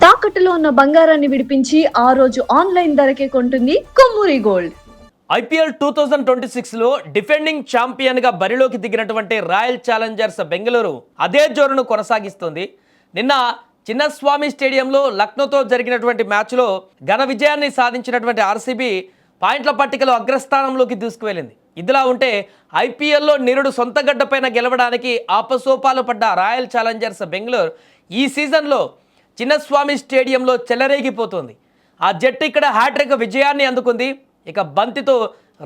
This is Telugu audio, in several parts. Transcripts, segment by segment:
తాకట్టులో ఉన్న బంగారాన్ని విడిపించి ఆ రోజు ఆన్లైన్ ధరకే కొంటుంది కొమ్మూరి గోల్డ్. ఐపీఎల్ 2026లో డిఫెండింగ్ ఛాంపియన్గా బరిలోకి దిగినటువంటి రాయల్ ఛాలెంజర్స్ బెంగళూరు అదే జోరును కొనసాగిస్తుంది. నిన్న చిన్నస్వామి స్టేడియంలో లక్నోతో జరిగినటువంటి మ్యాచ్లో ఘన విజయాన్ని సాధించినటువంటి ఆర్సీబీ పాయింట్ల పట్టికలో అగ్రస్థానంలోకి దూసుకువెళ్ళింది. ఇదిలా ఉంటే ఐపీఎల్లో నిరుడు సొంత గడ్డపైన గెలవడానికి ఆపసోపాలు పడ్డ రాయల్ ఛాలెంజర్స్ బెంగళూరు ఈ సీజన్లో చిన్నస్వామి స్టేడియంలో చెలరేగిపోతుంది. ఆ జట్టు ఇక్కడ హ్యాట్రిక్ విజయాన్ని అందుకుంది. ఇక బంతితో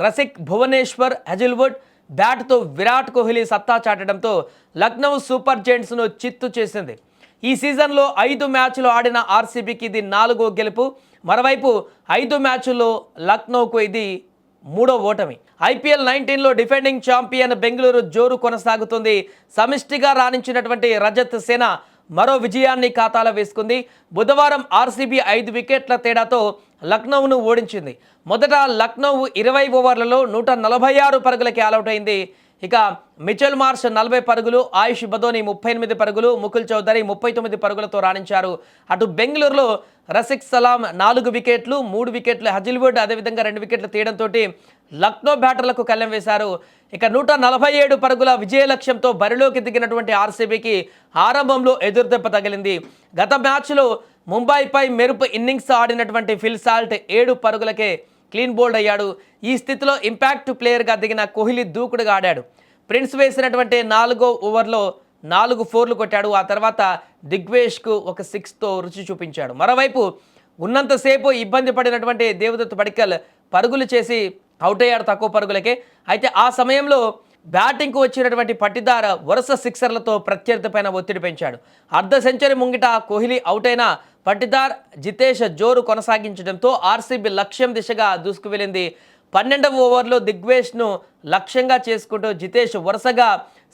రసిక్, భువనేశ్వర్, హెజిల్వుడ్, బ్యాట్తో విరాట్ కోహ్లీ సత్తా చాటడంతో లక్నో సూపర్ జెయింట్స్ను చిత్తు చేసింది. ఈ సీజన్లో 5 మ్యాచ్లు ఆడిన ఆర్సీబీకి ఇది 4వ గెలుపు. మరోవైపు 5 మ్యాచ్ల్లో లక్నోకు ఇది 3వ ఓటమి. ఐపీఎల్ 19లో డిఫెండింగ్ ఛాంపియన్ బెంగళూరు జోరు కొనసాగుతుంది. సమిష్టిగా రాణించినటువంటి రజత్ సేన మరో విజయాన్ని ఖాతాలో వేసుకుంది. బుధవారం ఆర్సీబీ 5 వికెట్ల తేడాతో లక్నోను ఓడించింది. మొదట లక్నో 20 ఓవర్లలో 146 పరుగులకి ఆలౌట్ అయింది. ఇక మిచెల్ మార్ష్ 40 పరుగులు, ఆయుష్ బదోని 38 పరుగులు, ముకుల్ చౌదరి 39 పరుగులతో రాణించారు. అటు బెంగళూరులో రసిక్ సలాం 4 వికెట్లు, 3 వికెట్లు హజిల్వుడ్ అదేవిధంగా 2 వికెట్లు తీయడంతో లక్నో బ్యాటర్లకు కళ్ళెం వేశారు. ఇక 147 పరుగుల విజయ లక్ష్యంతో బరిలోకి దిగినటువంటి ఆర్సీబీకి ఆరంభంలో ఎదురుదెబ్బ తగిలింది. గత మ్యాచ్లో ముంబైపై మెరుపు ఇన్నింగ్స్ ఆడినటువంటి ఫిల్ సాల్ట్ 7 పరుగులకే క్లీన్ బౌల్డ్ అయ్యాడు. ఈ స్థితిలో ఇంపాక్ట్ ప్లేయర్గా దిగిన కోహ్లీ దూకుడుగా ఆడాడు. ప్రిన్స్ వేసినటువంటి 4వ ఓవర్లో 4 ఫోర్లు కొట్టాడు. ఆ తర్వాత దిగ్వేష్కు ఒక 6తో రుచి చూపించాడు. మరోవైపు ఉన్నంతసేపు ఇబ్బంది పడినటువంటి దేవదత్ పడిక్కల్ పరుగులు చేసి అవుట్ అయ్యాడు తక్కువ పరుగులకే. అయితే ఆ సమయంలో బ్యాటింగ్కు వచ్చినటువంటి పట్టిదార్ వరుస సిక్సర్లతో ప్రత్యర్థి పైన ఒత్తిడి పెంచాడు. అర్ధ సెంచరీ ముంగిట కోహ్లీ అవుట్ అయిన పట్టిదార్, జితేష్ జోరు కొనసాగించడంతో ఆర్సీబీ లక్ష్యం దిశగా దూసుకువెళ్ళింది. 12వ ఓవర్లో దిగ్వేష్ను లక్ష్యంగా చేసుకుంటూ జితేష్ వరుసగా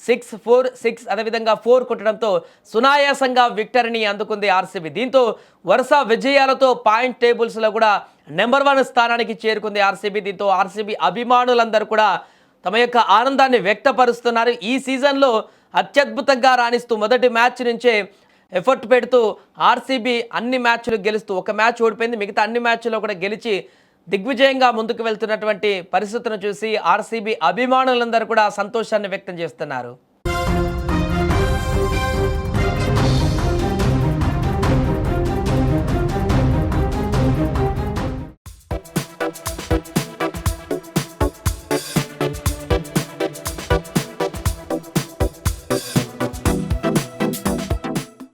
6, 4, 6 అదేవిధంగా 4 కొట్టడంతో సునాయాసంగా విక్టరీని అందుకుంది ఆర్సీబీ. దీంతో వరుస విజయాలతో పాయింట్ టేబుల్స్లో కూడా నెంబర్ 1 స్థానానికి చేరుకుంది ఆర్సీబీ. దీంతో ఆర్సీబీ అభిమానులందరూ కూడా తమ యొక్క ఆనందాన్ని వ్యక్తపరుస్తున్నారు. ఈ సీజన్లో అత్యద్భుతంగా రాణిస్తూ మొదటి మ్యాచ్ నుంచే ఎఫర్ట్ పెడుతూ ఆర్సీబీ అన్ని మ్యాచ్లు గెలుస్తూ ఒక మ్యాచ్ ఓడిపోయింది, మిగతా అన్ని మ్యాచ్ల్లో కూడా గెలిచి దిగ్విజయంగా ముందుకు వెళ్తున్నటువంటి పరిస్థితులను చూసి ఆర్సీబీ అభిమానులందరూ కూడా సంతోషాన్ని వ్యక్తం చేస్తున్నారు.